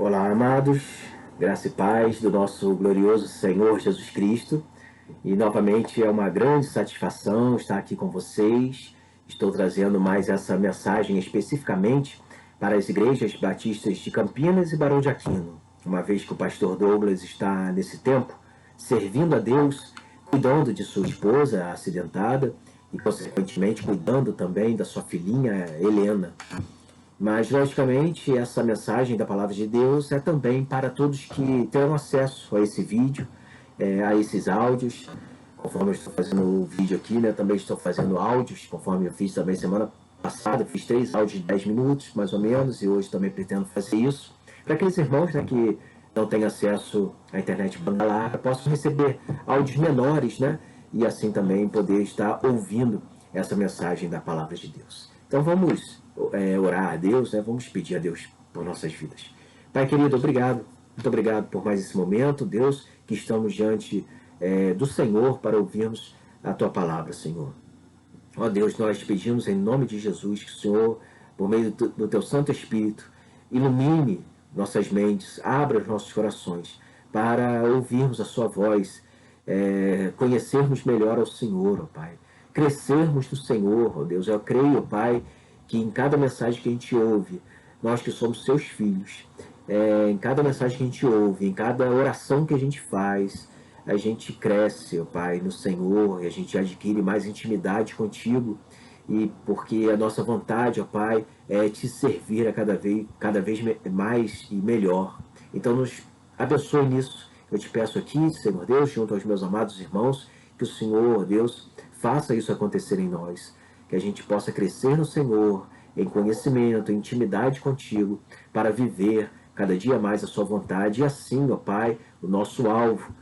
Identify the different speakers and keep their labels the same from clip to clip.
Speaker 1: Olá, amados, graça e paz do nosso glorioso Senhor Jesus Cristo. E novamente é uma grande satisfação estar aqui com vocês. Estou trazendo mais essa mensagem especificamente para as igrejas batistas de Campinas e Barão de Aquino, uma vez que o pastor Douglas está nesse tempo servindo a Deus, cuidando de sua esposa acidentada e consequentemente cuidando também da sua filhinha Helena. Mas, logicamente, essa mensagem da Palavra de Deus é também para todos que terão acesso a esse vídeo, a esses áudios. Conforme eu estou fazendo o vídeo aqui, né, também estou fazendo áudios, conforme eu fiz também semana passada, fiz 3 áudios de 10 minutos, mais ou menos, e hoje também pretendo fazer isso. Para aqueles irmãos, né, que não têm acesso à internet banda larga, possam receber áudios menores, né, e assim também poder estar ouvindo essa mensagem da Palavra de Deus. Então vamos orar a Deus, né? Vamos pedir a Deus por nossas vidas. Pai querido, obrigado. Muito obrigado por mais esse momento, Deus, que estamos diante do Senhor para ouvirmos a Tua palavra, Senhor. Ó Deus, nós pedimos em nome de Jesus que o Senhor, por meio do Teu Santo Espírito, ilumine nossas mentes, abra os nossos corações para ouvirmos a Sua voz, conhecermos melhor ao Senhor, ó Pai. Crescermos no Senhor, ó Deus. Eu creio, Pai, que em cada mensagem que a gente ouve, nós que somos seus filhos, em cada mensagem que a gente ouve, em cada oração que a gente faz, a gente cresce, ó Pai, no Senhor, e a gente adquire mais intimidade contigo, e porque a nossa vontade, ó Pai, é te servir a cada vez mais e melhor. Então nos abençoe nisso. Eu te peço aqui, Senhor Deus, junto aos meus amados irmãos, que o Senhor, Deus, faça isso acontecer em nós, que a gente possa crescer no Senhor, em conhecimento, em intimidade contigo, para viver cada dia mais a sua vontade. E assim, ó Pai, o nosso alvo,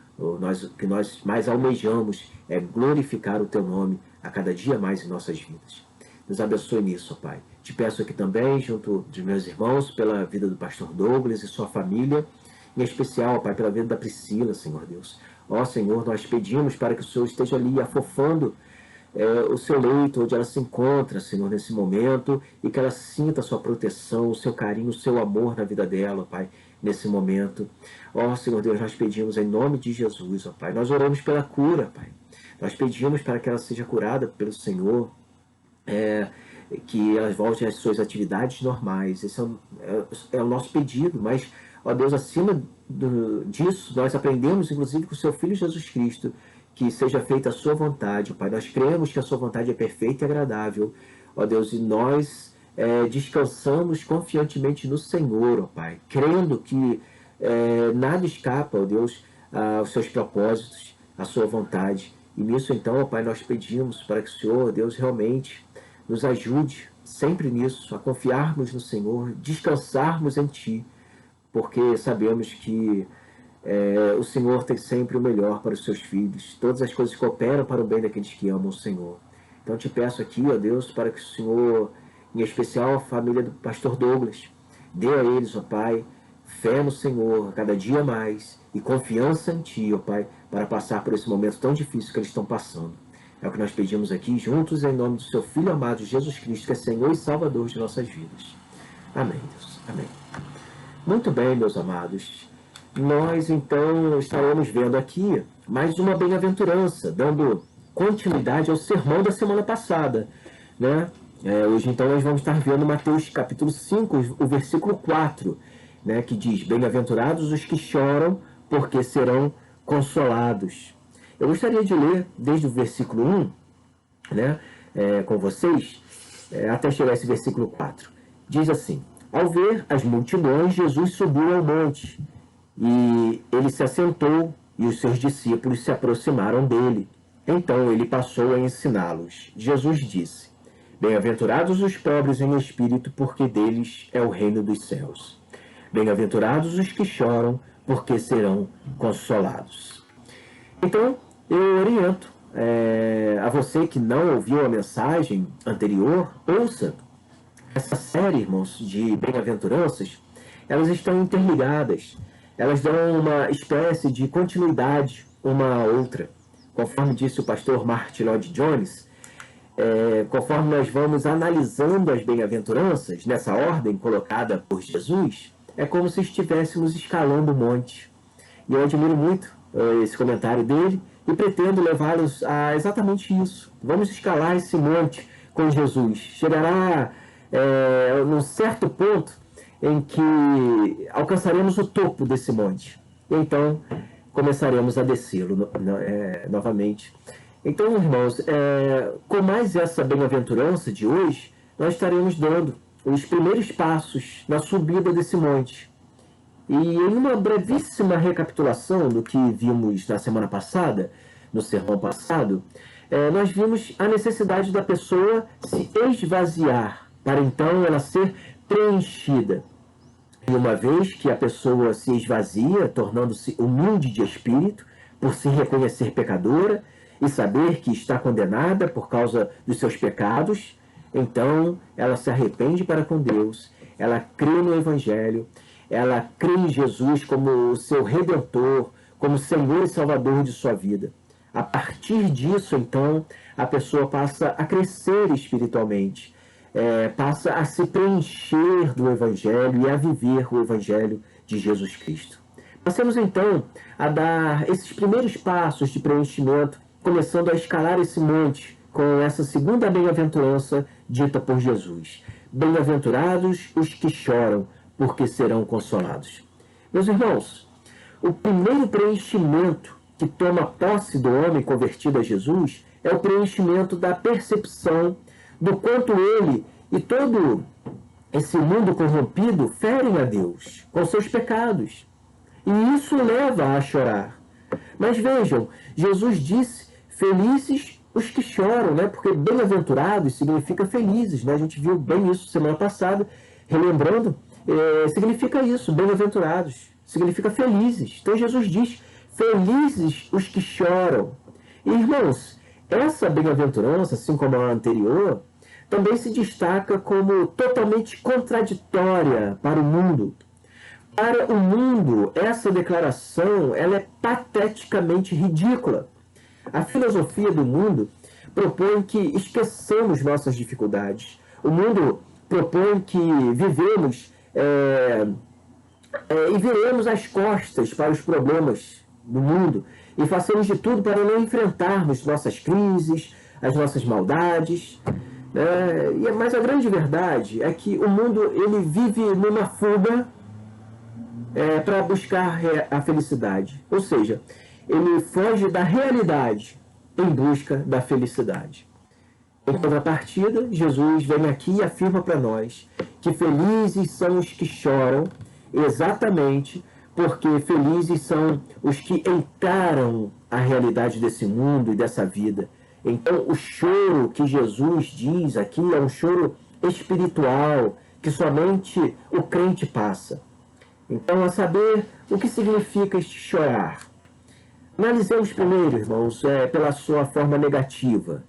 Speaker 1: que nós mais almejamos, é glorificar o teu nome a cada dia mais em nossas vidas. Nos abençoe nisso, ó Pai. Te peço aqui também, junto dos meus irmãos, pela vida do pastor Douglas e sua família, em especial, ó Pai, pela vida da Priscila, Senhor Deus. Ó Senhor, nós pedimos para que o Senhor esteja ali afofando o seu leito, onde ela se encontra, Senhor, nesse momento, e que ela sinta a sua proteção, o seu carinho, o seu amor na vida dela, Pai, nesse momento. Ó Senhor Deus, nós pedimos em nome de Jesus, ó Pai, nós oramos pela cura, Pai. Nós pedimos para que ela seja curada pelo Senhor, que ela volte às suas atividades normais. Esse é o nosso pedido, mas, ó Deus, acima disso, nós aprendemos, inclusive, com o seu Filho Jesus Cristo, que seja feita a sua vontade, Pai. Nós cremos que a sua vontade é perfeita e agradável, ó Deus, e nós descansamos confiantemente no Senhor, ó Pai, crendo que nada escapa, ó Deus, aos seus propósitos, à sua vontade. E nisso, então, ó Pai, nós pedimos para que o Senhor, Deus, realmente nos ajude sempre nisso, a confiarmos no Senhor, descansarmos em Ti, porque sabemos que o Senhor tem sempre o melhor para os seus filhos. Todas as coisas cooperam para o bem daqueles que amam o Senhor. Então te peço aqui, ó Deus, para que o Senhor, em especial a família do pastor Douglas, dê a eles, ó Pai, fé no Senhor cada dia mais e confiança em Ti, ó Pai, para passar por esse momento tão difícil que eles estão passando. É o que nós pedimos aqui, juntos, em nome do Seu Filho amado, Jesus Cristo, que é Senhor e Salvador de nossas vidas. Amém, Deus. Amém. Muito bem, meus amados. Nós, então, estaremos vendo aqui mais uma bem-aventurança, dando continuidade ao sermão da semana passada, né? Hoje, então, nós vamos estar vendo Mateus capítulo 5, o versículo 4, né? Que diz: bem-aventurados os que choram, porque serão consolados. Eu gostaria de ler desde o versículo 1, né? Com vocês, até chegar a esse versículo 4. Diz assim: ao ver as multidões, Jesus subiu ao monte, e ele se assentou, e os seus discípulos se aproximaram dele. Então ele passou a ensiná-los. Jesus disse: bem-aventurados os pobres em espírito, porque deles é o reino dos céus. Bem-aventurados os que choram, porque serão consolados. Então, eu oriento a você que não ouviu a mensagem anterior, ouça essa série, irmãos, de bem-aventuranças. Elas estão interligadas. Elas dão uma espécie de continuidade uma à outra. Conforme disse o pastor Martin Lloyd-Jones, conforme nós vamos analisando as bem-aventuranças, nessa ordem colocada por Jesus, é como se estivéssemos escalando o monte. E eu admiro muito esse comentário dele e pretendo levá-los a exatamente isso. Vamos escalar esse monte com Jesus. Chegará num certo ponto em que alcançaremos o topo desse monte. E então começaremos a descê-lo novamente. Então, irmãos, com mais essa bem-aventurança de hoje, nós estaremos dando os primeiros passos na subida desse monte. E em uma brevíssima recapitulação do que vimos na semana passada, no sermão passado, nós vimos a necessidade da pessoa se esvaziar, para então ela ser preenchida. E uma vez que a pessoa se esvazia, tornando-se humilde de espírito, por se reconhecer pecadora e saber que está condenada por causa dos seus pecados, então ela se arrepende para com Deus, ela crê no Evangelho, ela crê em Jesus como o seu Redentor, como Senhor e Salvador de sua vida. A partir disso, então, a pessoa passa a crescer espiritualmente, passa a se preencher do Evangelho e a viver o Evangelho de Jesus Cristo. Passemos, então, a dar esses primeiros passos de preenchimento, começando a escalar esse monte com essa segunda bem-aventurança dita por Jesus. Bem-aventurados os que choram, porque serão consolados. Meus irmãos, o primeiro preenchimento que toma posse do homem convertido a Jesus é o preenchimento da percepção do quanto ele e todo esse mundo corrompido ferem a Deus com seus pecados. E isso leva a chorar. Mas vejam, Jesus disse, felizes os que choram, né? Porque bem-aventurados significa felizes, né? A gente viu bem isso semana passada, relembrando, significa isso, bem-aventurados, significa felizes. Então Jesus diz, felizes os que choram. E, irmãos, essa bem-aventurança, assim como a anterior, também se destaca como totalmente contraditória para o mundo. Para o mundo, essa declaração ela é pateticamente ridícula. A filosofia do mundo propõe que esqueçamos nossas dificuldades. O mundo propõe que vivemos e viremos as costas para os problemas do mundo e façamos de tudo para não enfrentarmos nossas crises, as nossas maldades. Mas a grande verdade é que o mundo ele vive numa fuga para buscar a felicidade. Ou seja, ele foge da realidade em busca da felicidade. Em contrapartida, Jesus vem aqui e afirma para nós que felizes são os que choram, exatamente porque felizes são os que encaram a realidade desse mundo e dessa vida. Então, o choro que Jesus diz aqui é um choro espiritual, que somente o crente passa. Então, a saber o que significa este chorar. Analisemos primeiro, irmãos, pela sua forma negativa.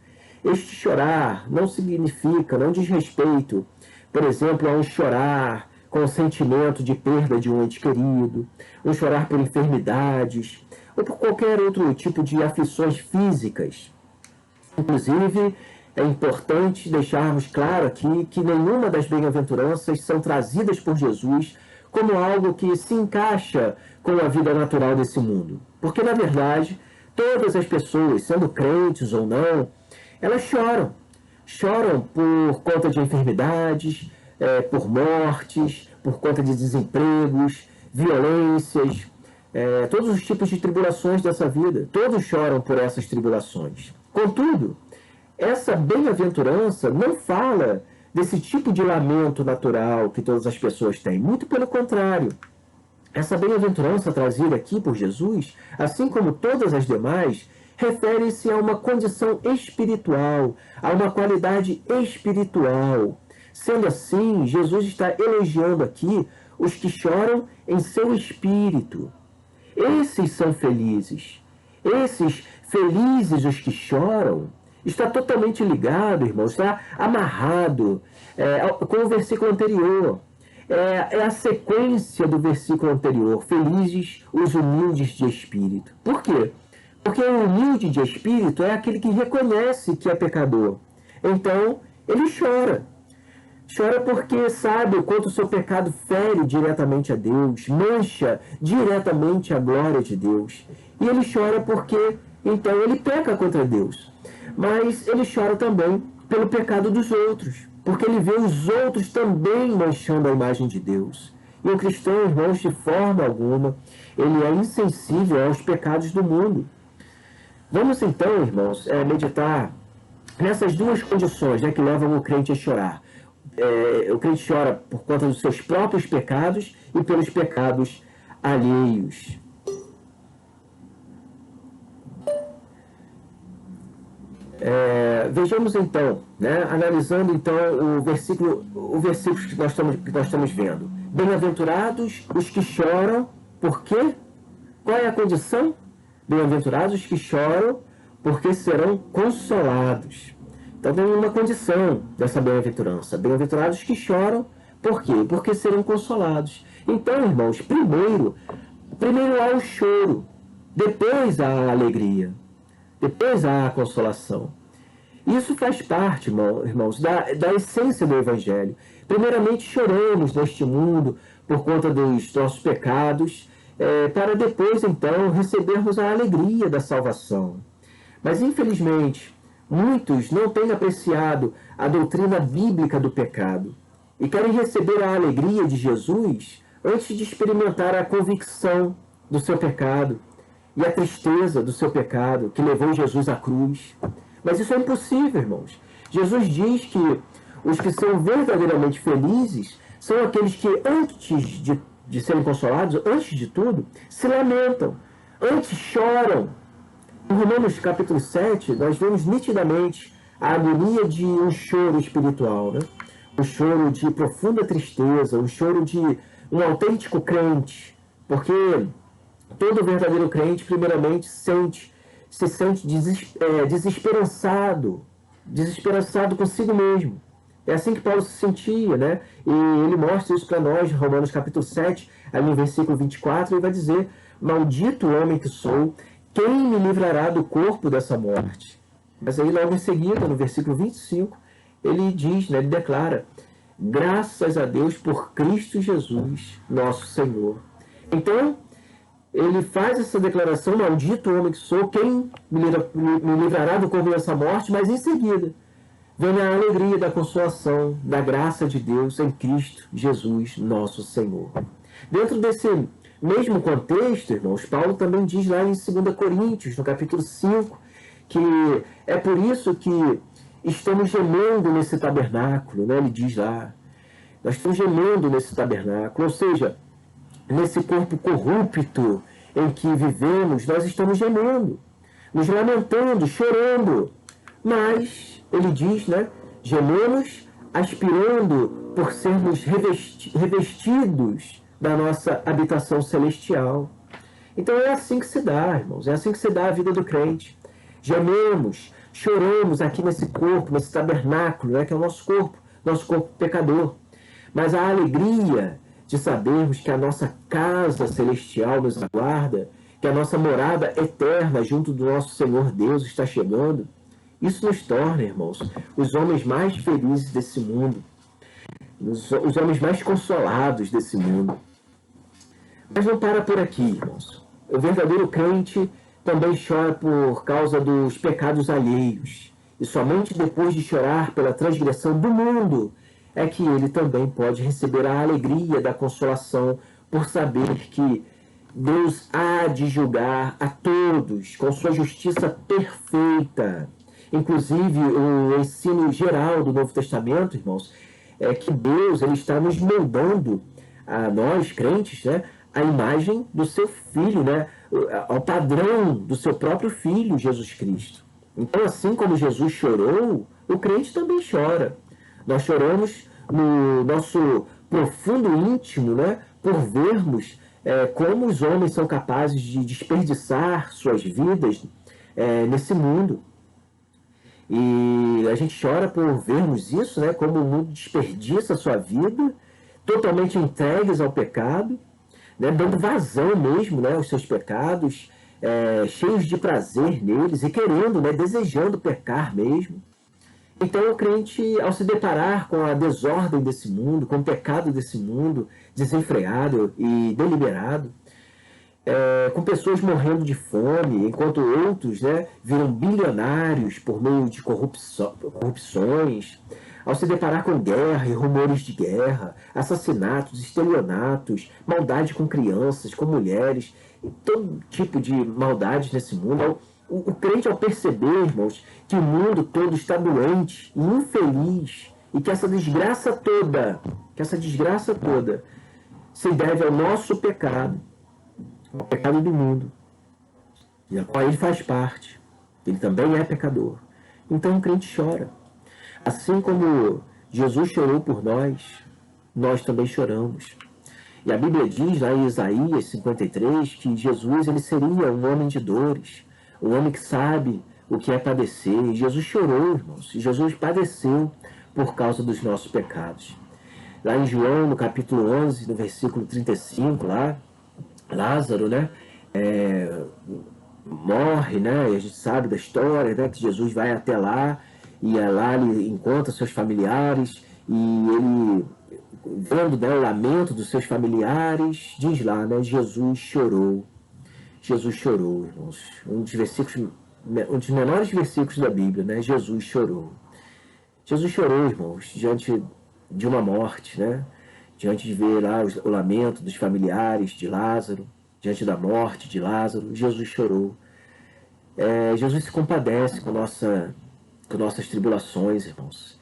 Speaker 1: Este chorar não significa, não diz respeito, por exemplo, a um chorar com o sentimento de perda de um ente querido, um chorar por enfermidades, ou por qualquer outro tipo de aflições físicas. Inclusive, é importante deixarmos claro aqui que nenhuma das bem-aventuranças são trazidas por Jesus como algo que se encaixa com a vida natural desse mundo. Porque, na verdade, todas as pessoas, sendo crentes ou não, elas choram. Choram por conta de enfermidades, por mortes, por conta de desempregos, violências, todos os tipos de tribulações dessa vida. Todos choram por essas tribulações. Contudo, essa bem-aventurança não fala desse tipo de lamento natural que todas as pessoas têm. Muito pelo contrário. Essa bem-aventurança trazida aqui por Jesus, assim como todas as demais, refere-se a uma condição espiritual, a uma qualidade espiritual. Sendo assim, Jesus está elogiando aqui os que choram em seu espírito. Esses são felizes. Esses felizes os que choram está totalmente ligado, irmãos, está amarrado com o versículo anterior. É a sequência do versículo anterior. Felizes os humildes de espírito. Por quê? Porque o humilde de espírito é aquele que reconhece que é pecador. Então, ele chora. Chora porque sabe o quanto o seu pecado fere diretamente a Deus, mancha diretamente a glória de Deus. E ele chora porque, então, ele peca contra Deus. Mas ele chora também pelo pecado dos outros, porque ele vê os outros também manchando a imagem de Deus. E o cristão, irmãos, de forma alguma, ele é insensível aos pecados do mundo. Vamos então, irmãos, meditar nessas duas condições, né, que levam o crente a chorar. O crente chora por conta dos seus próprios pecados e pelos pecados alheios. Vejamos então, né, analisando então o versículo que nós estamos vendo. Bem-aventurados os que choram, por quê? Qual é a condição? Bem-aventurados os que choram, porque serão consolados. Então tem uma condição dessa bem-aventurança. Bem-aventurados que choram, por quê? Porque serão consolados. Então, irmãos, primeiro há o choro, depois há a alegria, depois há a consolação. Isso faz parte, irmãos, da essência do Evangelho. Primeiramente choramos neste mundo por conta dos nossos pecados, para depois, então, recebermos a alegria da salvação. Mas, infelizmente, muitos não têm apreciado a doutrina bíblica do pecado e querem receber a alegria de Jesus antes de experimentar a convicção do seu pecado e a tristeza do seu pecado que levou Jesus à cruz. Mas isso é impossível, irmãos. Jesus diz que os que são verdadeiramente felizes são aqueles que, antes de serem consolados, antes de tudo, se lamentam, antes choram. Em Romanos capítulo 7, nós vemos nitidamente a agonia de um choro espiritual, né? Um choro de profunda tristeza, um choro de um autêntico crente, porque todo verdadeiro crente, primeiramente, se sente desesperançado consigo mesmo. É assim que Paulo se sentia, né? E ele mostra isso para nós, Romanos capítulo 7, ali no versículo 24, ele vai dizer: maldito homem que sou, quem me livrará do corpo dessa morte? Mas aí logo em seguida, no versículo 25, ele diz, né, ele declara: graças a Deus por Cristo Jesus, nosso Senhor. Então, ele faz essa declaração: maldito homem que sou, quem me livrará do corpo dessa morte? Mas em seguida, vem a alegria da consolação, da graça de Deus em Cristo Jesus, nosso Senhor. Dentro desse mesmo contexto, irmãos, Paulo também diz lá em 2 Coríntios, no capítulo 5, que é por isso que estamos gemendo nesse tabernáculo, né? Ele diz lá, nós estamos gemendo nesse tabernáculo, ou seja, nesse corpo corrupto em que vivemos, nós estamos gemendo, nos lamentando, chorando, mas, ele diz, né, gememos aspirando por sermos revestidos da nossa habitação celestial. Então é assim que se dá, irmãos, é assim que se dá a vida do crente. Gememos, choramos aqui nesse corpo, nesse tabernáculo, né, que é o nosso corpo pecador. Mas a alegria de sabermos que a nossa casa celestial nos aguarda, que a nossa morada eterna junto do nosso Senhor Deus está chegando, isso nos torna, irmãos, os homens mais felizes desse mundo, os homens mais consolados desse mundo. Mas não para por aqui, irmãos. O verdadeiro crente também chora por causa dos pecados alheios. E somente depois de chorar pela transgressão do mundo é que ele também pode receber a alegria da consolação por saber que Deus há de julgar a todos com sua justiça perfeita. Inclusive, o ensino geral do Novo Testamento, irmãos, é que Deus ele está nos moldando, a nós, crentes, né, a imagem do seu Filho, né, ao padrão do seu próprio Filho, Jesus Cristo. Então, assim como Jesus chorou, o crente também chora. Nós choramos no nosso profundo íntimo, né, por vermos como os homens são capazes de desperdiçar suas vidas nesse mundo. E a gente chora por vermos isso, né, como o mundo desperdiça a sua vida, totalmente entregues ao pecado, né, dando vazão mesmo, né, aos seus pecados, cheios de prazer neles e querendo, né, desejando pecar mesmo. Então o crente, ao se deparar com a desordem desse mundo, com o pecado desse mundo, desenfreado e deliberado, com pessoas morrendo de fome, enquanto outros, né, viram bilionários por meio de corrupções, ao se deparar com guerra e rumores de guerra, assassinatos, estelionatos, maldade com crianças, com mulheres, e todo tipo de maldade nesse mundo, o crente, ao perceber, irmãos, que o mundo todo está doente e infeliz, e que essa desgraça toda se deve ao nosso pecado, ao pecado do mundo, e a qual ele faz parte. Ele também é pecador. Então o crente chora. Assim como Jesus chorou por nós, nós também choramos. E a Bíblia diz lá em Isaías 53 que Jesus ele seria um homem de dores, um homem que sabe o que é padecer. E Jesus chorou, irmãos. E Jesus padeceu por causa dos nossos pecados. Lá em João, no capítulo 11, no versículo 35, lá, Lázaro, né, morre, né, e a gente sabe da história, né, que Jesus vai até lá, e lá ele encontra seus familiares, e ele, vendo, né, o lamento dos seus familiares, diz lá, né, Jesus chorou, irmãos, um dos menores versículos da Bíblia, né, Jesus chorou, irmãos, diante de uma morte, né, diante de ver lá o lamento dos familiares de Lázaro, diante da morte de Lázaro, Jesus chorou. Jesus se compadece com nossas tribulações, irmãos.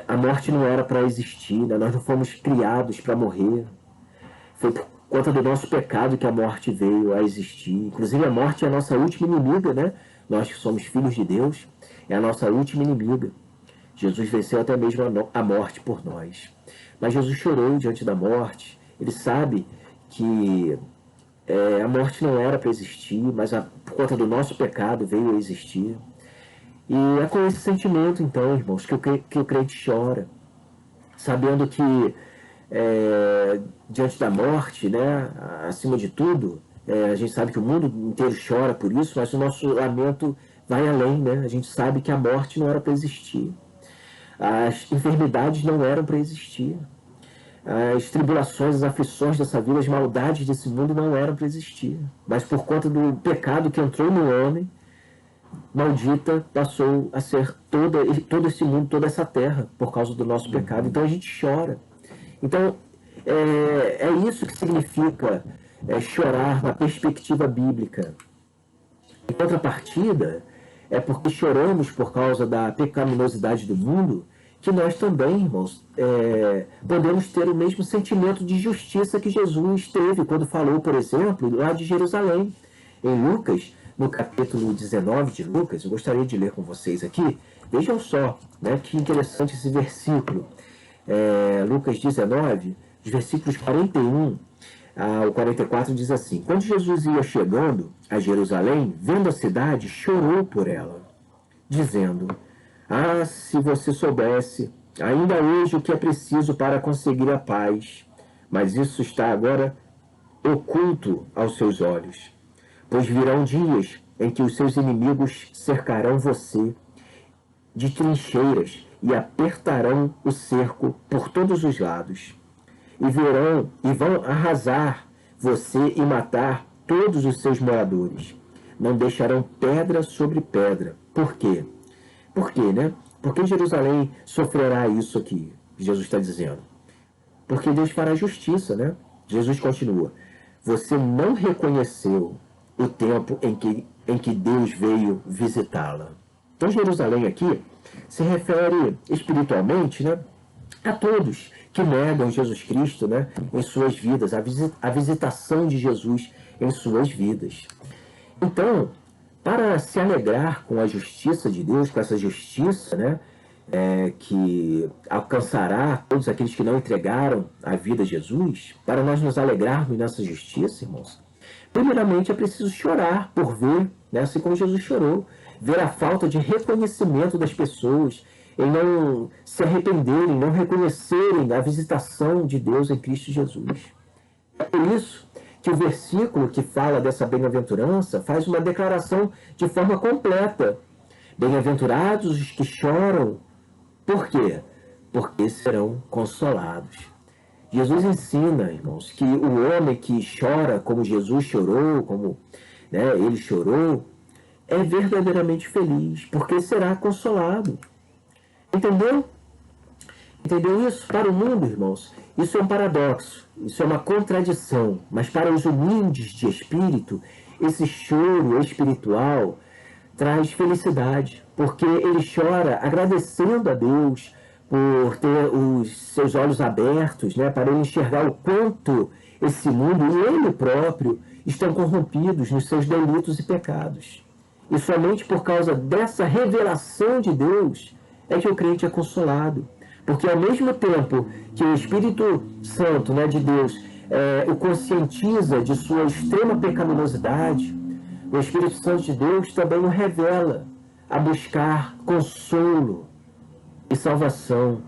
Speaker 1: A morte não era para existir, né? Nós não fomos criados para morrer. Foi por conta do nosso pecado que a morte veio a existir. Inclusive a morte é a nossa última inimiga, né? Nós que somos filhos de Deus, é a nossa última inimiga. Jesus venceu até mesmo a morte por nós. Mas Jesus chorou diante da morte. Ele sabe que a morte não era para existir, mas por conta do nosso pecado veio a existir. E é com esse sentimento, então, irmãos, que o crente chora, sabendo que diante da morte, né, acima de tudo, a gente sabe que o mundo inteiro chora por isso, mas o nosso lamento vai além, né? A gente sabe que a morte não era para existir. As enfermidades não eram para existir. As tribulações, as aflições dessa vida, as maldades desse mundo não eram para existir. Mas por conta do pecado que entrou no homem, maldita passou a ser todo esse mundo, toda essa terra, por causa do nosso pecado. Então a gente chora. Então é isso que significa chorar na perspectiva bíblica. Em contrapartida, é porque choramos por causa da pecaminosidade do mundo, que nós também, irmãos, podemos ter o mesmo sentimento de justiça que Jesus teve quando falou, por exemplo, lá de Jerusalém. Em Lucas, no capítulo 19 de Lucas, eu gostaria de ler com vocês aqui. Vejam só, né, que interessante esse versículo. Lucas 19, os versículos 41 ao 44 diz assim: Quando Jesus ia chegando a Jerusalém, vendo a cidade, chorou por ela, dizendo: Ah, se você soubesse, ainda hoje o que é preciso para conseguir a paz, mas isso está agora oculto aos seus olhos. Pois virão dias em que os seus inimigos cercarão você de trincheiras e apertarão o cerco por todos os lados. E vão arrasar você e matar todos os seus moradores. Não deixarão pedra sobre pedra. Por quê? Por quê, né? Porque Jerusalém sofrerá isso aqui, Jesus está dizendo. Porque Deus fará justiça, né? Jesus continua: Você não reconheceu o tempo em que Deus veio visitá-la. Então Jerusalém aqui se refere espiritualmente, né, a todos que negam Jesus Cristo, né, em suas vidas, a visitação de Jesus em suas vidas. Então, para se alegrar com a justiça de Deus, com essa justiça, né, que alcançará todos aqueles que não entregaram a vida a Jesus, para nós nos alegrarmos nessa justiça, irmãos, primeiramente é preciso chorar por ver, né, assim como Jesus chorou, ver a falta de reconhecimento das pessoas, em não se arrependerem, não reconhecerem a visitação de Deus em Cristo Jesus. É por isso que o versículo que fala dessa bem-aventurança faz uma declaração de forma completa. Bem-aventurados os que choram. Por quê? Porque serão consolados. Jesus ensina, irmãos, que o homem que chora como Jesus chorou, como ele chorou, é verdadeiramente feliz, porque será consolado. Entendeu? Entendeu isso? Para o mundo, irmãos, isso é um paradoxo, isso é uma contradição, mas para os humildes de espírito, esse choro espiritual traz felicidade, porque ele chora agradecendo a Deus por ter os seus olhos abertos, para ele enxergar o quanto esse mundo e ele próprio estão corrompidos nos seus delitos e pecados. E somente por causa dessa revelação de Deus é que o crente é consolado. Porque ao mesmo tempo que o Espírito Santo, de Deus, o conscientiza de sua extrema pecaminosidade, o Espírito Santo de Deus também o revela a buscar consolo e salvação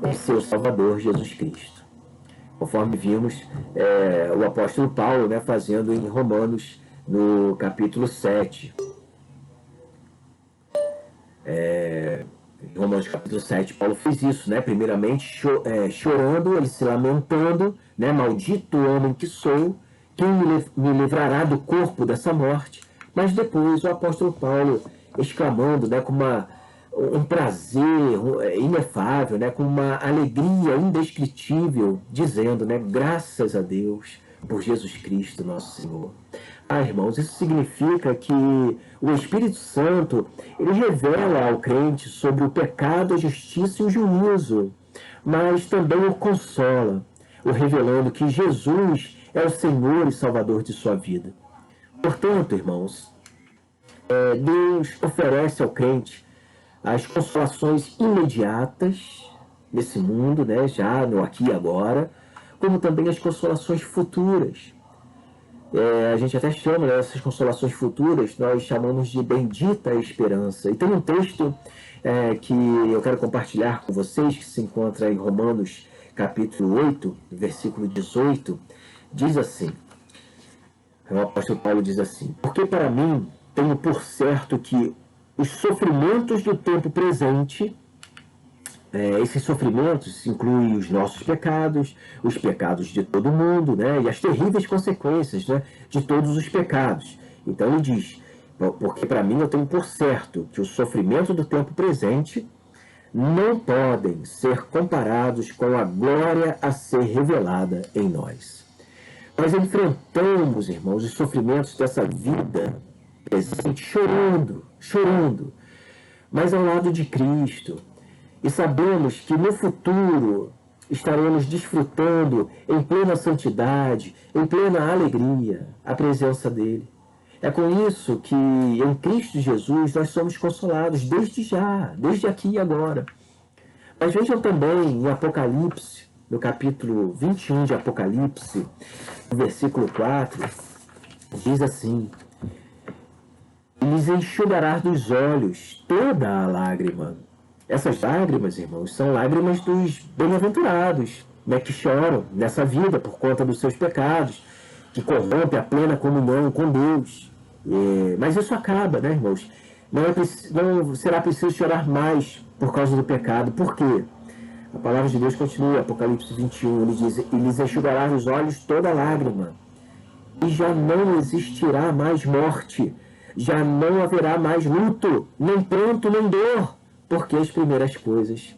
Speaker 1: em seu Salvador Jesus Cristo. Conforme vimos o apóstolo Paulo fazendo em Romanos, no capítulo 7. Em Romanos capítulo 7, Paulo fez isso, primeiramente chorando, ele se lamentando, maldito homem que sou, quem me livrará do corpo dessa morte? Mas depois o apóstolo Paulo exclamando, com um prazer inefável, com uma alegria indescritível, dizendo, graças a Deus por Jesus Cristo, nosso Senhor. Irmãos, isso significa que o Espírito Santo, ele revela ao crente sobre o pecado, a justiça e o juízo, mas também o consola, o revelando que Jesus é o Senhor e Salvador de sua vida. Portanto, irmãos, Deus oferece ao crente as consolações imediatas nesse mundo, já no aqui e agora, como também as consolações futuras. A gente até chama essas consolações futuras, nós chamamos de bendita esperança. E tem um texto que eu quero compartilhar com vocês, que se encontra em Romanos capítulo 8, versículo 18, diz assim, o apóstolo Paulo diz assim: porque para mim tenho por certo que os sofrimentos do tempo presente, esses sofrimentos incluem os nossos pecados, os pecados de todo mundo, e as terríveis consequências de todos os pecados. Então ele diz, porque para mim eu tenho por certo que o sofrimento do tempo presente não podem ser comparados com a glória a ser revelada em nós. Nós enfrentamos, irmãos, os sofrimentos dessa vida presente chorando, mas ao lado de Cristo. E sabemos que no futuro estaremos desfrutando em plena santidade, em plena alegria, a presença dele. É com isso que em Cristo Jesus nós somos consolados desde já, desde aqui e agora. Mas vejam também em Apocalipse, no capítulo 21 de Apocalipse, no versículo 4, diz assim: e lhes enxugará dos olhos toda a lágrima. Essas lágrimas, irmãos, são lágrimas dos bem-aventurados, que choram nessa vida por conta dos seus pecados, que corrompe a plena comunhão com Deus. Mas isso acaba, irmãos? Não será preciso chorar mais por causa do pecado. Por quê? A palavra de Deus continua, Apocalipse 21, ele diz: e lhes enxugará dos olhos toda lágrima, e já não existirá mais morte, já não haverá mais luto, nem pranto, nem dor, porque as primeiras coisas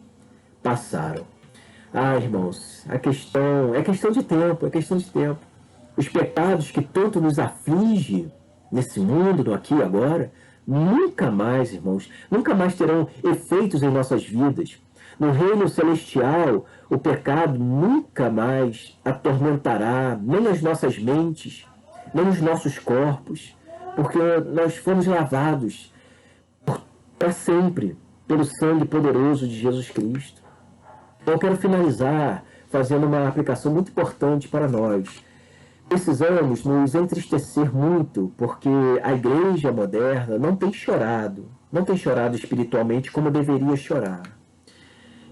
Speaker 1: passaram. Irmãos, é questão de tempo, Os pecados que tanto nos afligem nesse mundo, no aqui e agora, nunca mais, irmãos, nunca mais terão efeitos em nossas vidas. No reino celestial, o pecado nunca mais atormentará nem as nossas mentes, nem os nossos corpos, porque nós fomos lavados para sempre pelo sangue poderoso de Jesus Cristo. Eu quero finalizar fazendo uma aplicação muito importante para nós. Precisamos nos entristecer muito, porque a igreja moderna não tem chorado espiritualmente como deveria chorar.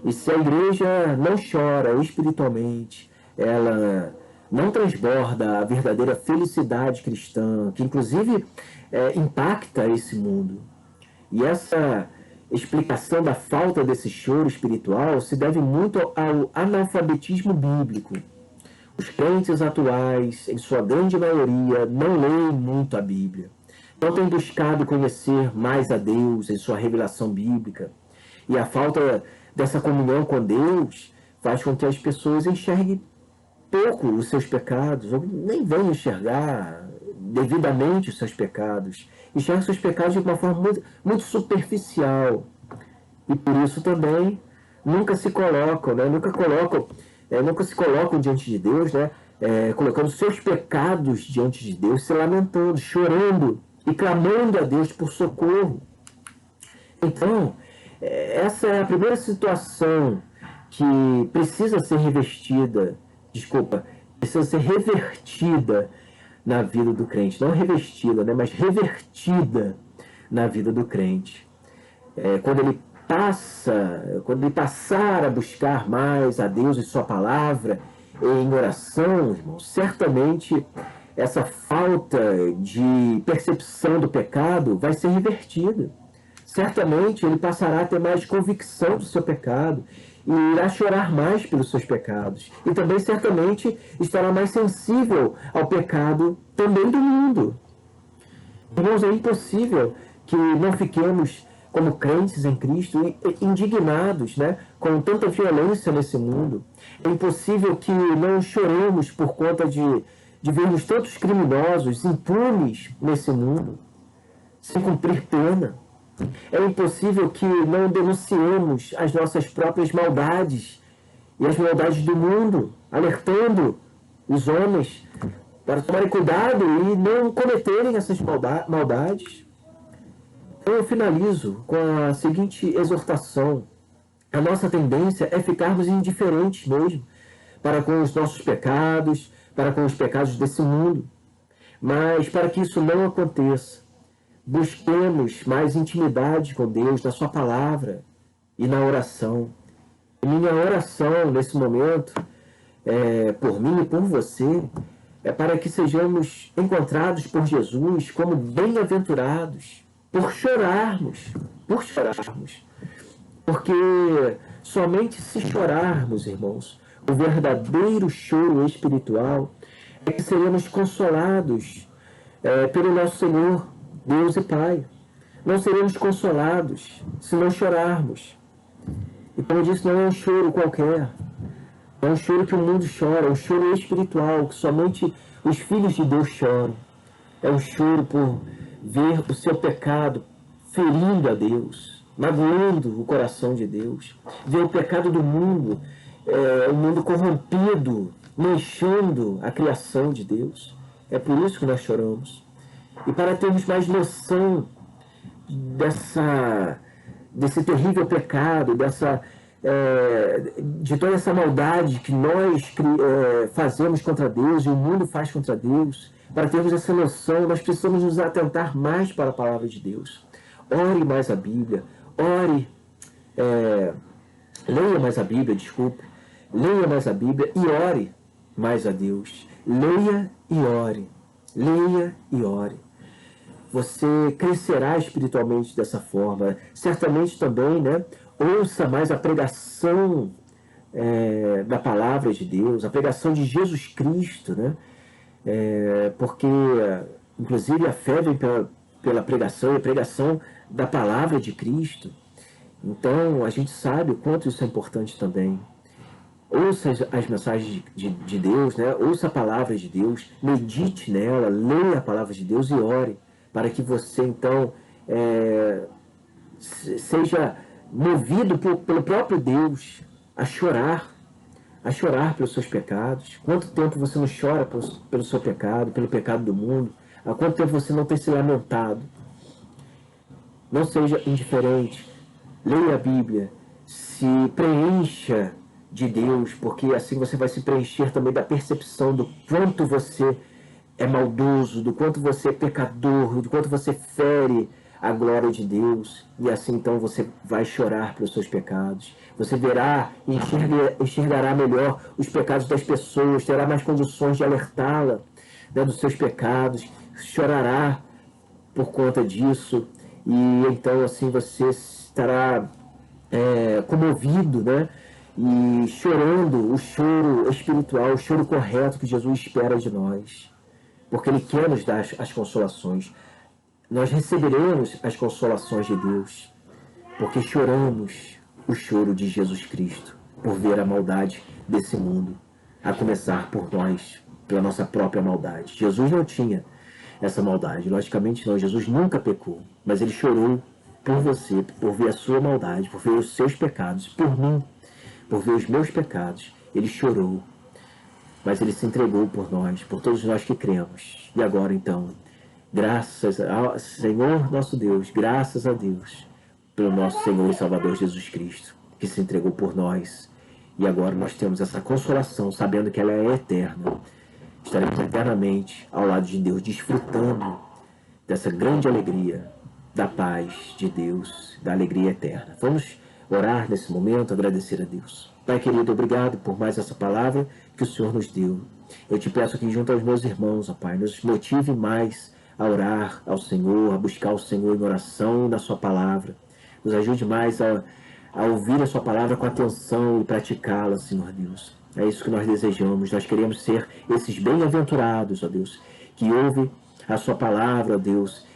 Speaker 1: E se a igreja não chora espiritualmente, ela não transborda a verdadeira felicidade cristã, que inclusive impacta esse mundo. E essa explicação da falta desse choro espiritual se deve muito ao analfabetismo bíblico. Os crentes atuais, em sua grande maioria, não leem muito a Bíblia. Não têm buscado conhecer mais a Deus em sua revelação bíblica. E a falta dessa comunhão com Deus faz com que as pessoas enxerguem pouco os seus pecados, ou nem vão enxergar devidamente os seus pecados. Enxergam seus pecados de uma forma muito superficial. E por isso também nunca se colocam, né? Nunca se colocam diante de Deus, né? Colocando seus pecados diante de Deus, se lamentando, chorando e clamando a Deus por socorro. Então, essa é a primeira situação que precisa ser precisa ser revertida na vida do crente. Não revestida, né? Mas revertida na vida do crente. Quando ele passar a buscar mais a Deus e sua palavra em oração, irmão, certamente essa falta de percepção do pecado vai ser revertida. Certamente ele passará a ter mais convicção do seu pecado e irá chorar mais pelos seus pecados. E também certamente estará mais sensível ao pecado também do mundo. Irmãos, é impossível que não fiquemos como crentes em Cristo, indignados, né, com tanta violência nesse mundo. É impossível que não choremos por conta de vermos tantos criminosos impunes nesse mundo, sem cumprir pena. É impossível que não denunciemos as nossas próprias maldades e as maldades do mundo, alertando os homens para tomarem cuidado e não cometerem essas maldades. Então eu finalizo com a seguinte exortação. A nossa tendência é ficarmos indiferentes mesmo para com os nossos pecados, para com os pecados desse mundo. Mas para que isso não aconteça, busquemos mais intimidade com Deus na sua palavra e na oração. E minha oração nesse momento, por mim e por você, é para que sejamos encontrados por Jesus como bem-aventurados, por chorarmos. Porque somente se chorarmos, irmãos, o verdadeiro choro espiritual, é que seremos consolados pelo nosso Senhor, Deus e Pai. Não seremos consolados se não chorarmos. E como eu disse, não é um choro qualquer. É um choro que o mundo chora, é um choro espiritual, que somente os filhos de Deus choram. É um choro por ver o seu pecado ferindo a Deus, magoando o coração de Deus. Ver o pecado do mundo, o mundo corrompido, manchando a criação de Deus. É por isso que nós choramos. E para termos mais noção desse terrível pecado, de toda essa maldade que nós fazemos contra Deus e o mundo faz contra Deus, para termos essa noção, nós precisamos nos atentar mais para a palavra de Deus. Ore mais a Bíblia, leia mais a Bíblia, leia mais a Bíblia e ore mais a Deus. Leia e ore. Você crescerá espiritualmente dessa forma. Certamente também, né, ouça mais a pregação da palavra de Deus, a pregação de Jesus Cristo, né? Porque, inclusive, a fé vem pela pregação, e a pregação da palavra de Cristo. Então, a gente sabe o quanto isso é importante também. Ouça as mensagens de Deus, né? Ouça a palavra de Deus, medite nela, leia a palavra de Deus e ore, para que você, então, seja movido pelo próprio Deus a chorar pelos seus pecados. Quanto tempo você não chora pelo seu pecado, pelo pecado do mundo? Há quanto tempo você não tem se lamentado? Não seja indiferente. Leia a Bíblia. Se preencha de Deus, porque assim você vai se preencher também da percepção do quanto você é maldoso, do quanto você é pecador, do quanto você fere a glória de Deus. E assim então você vai chorar pelos seus pecados. Você verá e enxergará melhor os pecados das pessoas, terá mais condições de alertá-la, né, dos seus pecados, chorará por conta disso e então assim você estará comovido, né? E chorando o choro espiritual, o choro correto que Jesus espera de nós, porque Ele quer nos dar as consolações. Nós receberemos as consolações de Deus, porque choramos o choro de Jesus Cristo, por ver a maldade desse mundo, a começar por nós, pela nossa própria maldade. Jesus não tinha essa maldade, logicamente não, Jesus nunca pecou, mas Ele chorou por você, por ver a sua maldade, por ver os seus pecados, por mim, por ver os meus pecados. Ele chorou, mas Ele se entregou por nós, por todos nós que cremos. E agora então, graças ao Senhor nosso Deus, graças a Deus, pelo nosso Senhor e Salvador Jesus Cristo, que se entregou por nós. E agora nós temos essa consolação, sabendo que ela é eterna. Estaremos eternamente ao lado de Deus, desfrutando dessa grande alegria, da paz de Deus, da alegria eterna. Vamos orar nesse momento, agradecer a Deus. Pai querido, obrigado por mais essa palavra que o Senhor nos deu. Eu te peço aqui junto aos meus irmãos, ó Pai, nos motive mais a orar ao Senhor, a buscar o Senhor em oração na sua palavra. Nos ajude mais a ouvir a sua palavra com atenção e praticá-la, Senhor Deus. É isso que nós desejamos. Nós queremos ser esses bem-aventurados, ó Deus, que ouvem a sua palavra, ó Deus,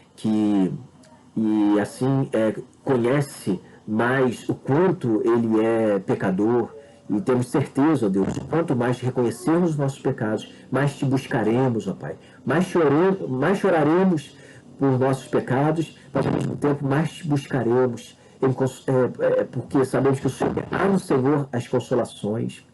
Speaker 1: e assim conhece mais o quanto ele é pecador, e temos certeza, ó Deus, quanto mais reconhecermos os nossos pecados, mais te buscaremos, ó Pai, mais choraremos por nossos pecados, mas ao mesmo tempo mais te buscaremos, porque sabemos que há no Senhor as consolações,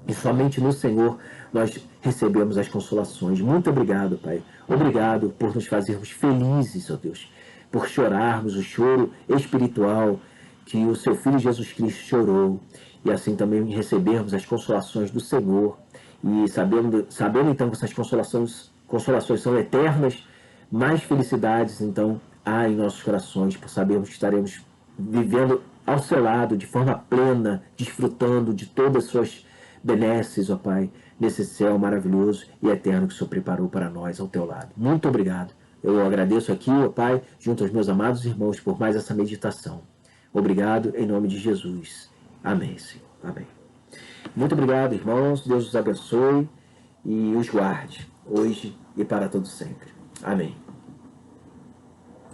Speaker 1: e somente no Senhor nós recebemos as consolações. Muito obrigado, Pai. Obrigado por nos fazermos felizes, ó Deus, por chorarmos o choro espiritual que o seu Filho Jesus Cristo chorou, e assim também recebermos as consolações do Senhor, e sabendo então que essas consolações são eternas, mais felicidades então há em nossos corações, por sabermos que estaremos vivendo ao seu lado de forma plena, desfrutando de todas as suas benesses, ó Pai, nesse céu maravilhoso e eterno que o Senhor preparou para nós ao teu lado. Muito obrigado. Eu agradeço aqui, ó Pai, junto aos meus amados irmãos, por mais essa meditação. Obrigado em nome de Jesus. Amém, Senhor. Amém. Muito obrigado, irmãos. Deus os abençoe e os guarde, hoje e para todo sempre. Amém.